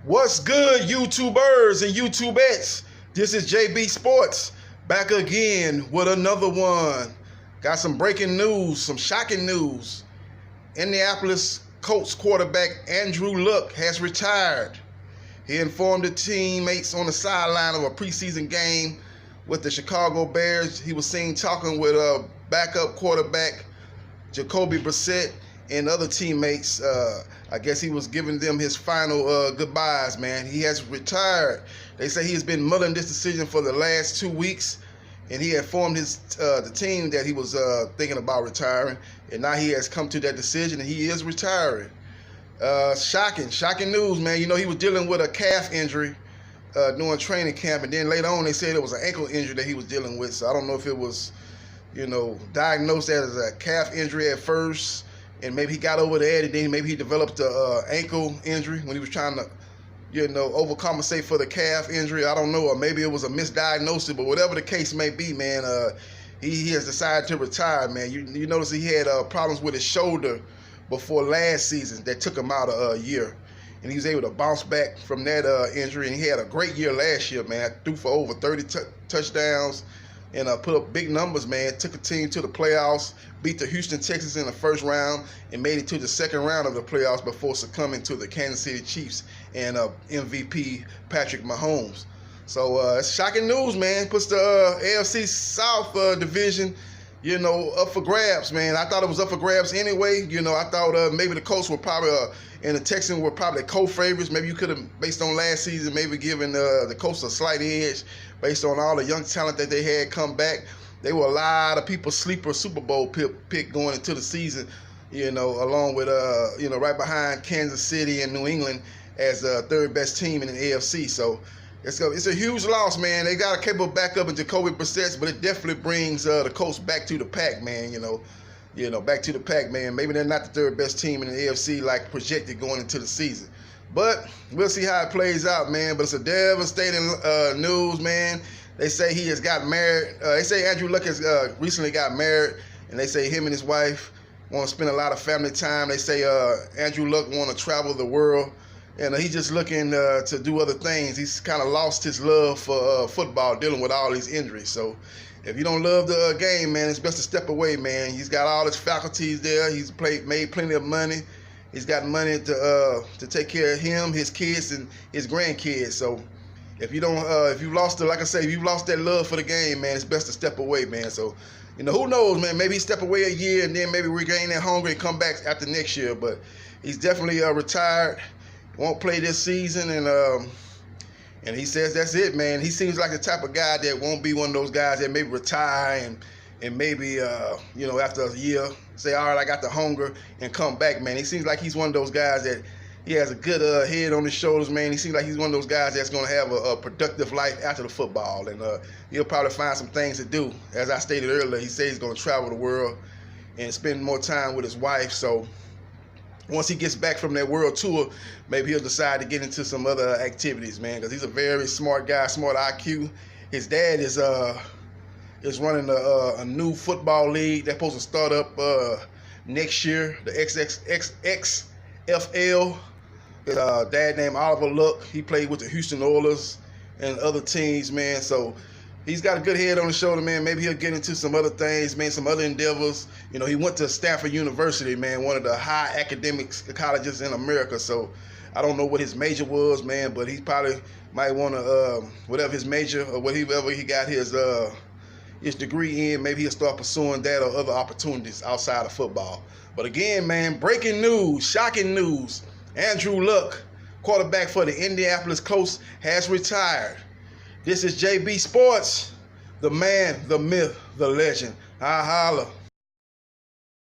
What's good, YouTubers and YouTubettes? This is JB Sports, back again with another one. Got some breaking news, some shocking news. Indianapolis Colts quarterback Andrew Luck has retired. He informed the teammates on the sideline of a preseason game with the Chicago Bears. He was seen talking with a backup quarterback, Jacoby Brissett, and other teammates. I guess he was giving them his final goodbyes, man. He has retired. They say he has been mulling this decision for the last 2 weeks, and he informed the team that he was thinking about retiring, and now he has come to that decision, and he is retiring. Shocking news, man. You know, he was dealing with a calf injury during training camp, and then later on they said it was an ankle injury that he was dealing with. So I don't know if it was, diagnosed as a calf injury at first, and maybe he got over that, and then maybe he developed an ankle injury when he was trying to, overcompensate for the calf injury. I don't know, or maybe it was a misdiagnosis, but whatever the case may be, man, he has decided to retire, man. You notice he had problems with his shoulder before last season that took him out a year, and he was able to bounce back from that injury, and he had a great year last year, man. Threw for over 30 touchdowns and put up big numbers, man. Took a team to the playoffs, beat the Houston Texans in the first round, and made it to the second round of the playoffs before succumbing to the Kansas City Chiefs and MVP Patrick Mahomes. So it's shocking news, man. Puts the AFC South division, up for grabs, man. I thought it was up for grabs anyway. I thought maybe the Colts were probably, and the Texans were probably co-favorites. Maybe you could have, based on last season, maybe given the Colts a slight edge based on all the young talent that they had come back. They were a lot of people's sleeper Super Bowl pick going into the season, along with, right behind Kansas City and New England as the third best team in the AFC. So it's a huge loss, man. They got a capable backup in Jacoby Brissett, but it definitely brings the Colts back to the pack, man. Back to the pack, man. Maybe they're not the third best team in the AFC like projected going into the season, but we'll see how it plays out, man. But it's a devastating news, man. They say he has got married. They say Andrew Luck has recently got married, and they say him and his wife want to spend a lot of family time. They say Andrew Luck want to travel the world, and he's just looking to do other things. He's kind of lost his love for football, dealing with all these injuries. So if you don't love the game, man, it's best to step away, man. He's got all his faculties there. He's made plenty of money. He's got money to take care of him, his kids, and his grandkids. So if you don't, if you lost if you lost that love for the game, man, it's best to step away, man. So, who knows, man? Maybe he step away a year and then maybe regain that hunger and come back after next year. But he's definitely retired. Won't play this season, and he says that's it, man. He seems like the type of guy that won't be one of those guys that maybe retire and maybe after a year say, all right, I got the hunger, and come back, man. He seems like he's one of those guys that he has a good head on his shoulders, man. He seems like he's one of those guys that's going to have a productive life after the football, and he'll probably find some things to do. As I stated earlier, he says he's going to travel the world and spend more time with his wife. So once he gets back from that world tour, maybe he'll decide to get into some other activities, man, because he's a very smart guy, smart IQ. His dad is running a new football league that's supposed to start up next year, the XFL. His dad named Oliver Luck. He played with the Houston Oilers and other teams, man. So he's got a good head on his shoulder, man. Maybe he'll get into some other things, man, some other endeavors. He went to Stanford University, man, one of the high academic colleges in America. So I don't know what his major was, man, but he probably might want to, whatever his major or whatever he got his degree in, maybe he'll start pursuing that or other opportunities outside of football. But again, man, breaking news, shocking news. Andrew Luck, quarterback for the Indianapolis Colts, has retired. This is JB Sports, the man, the myth, the legend. I holla.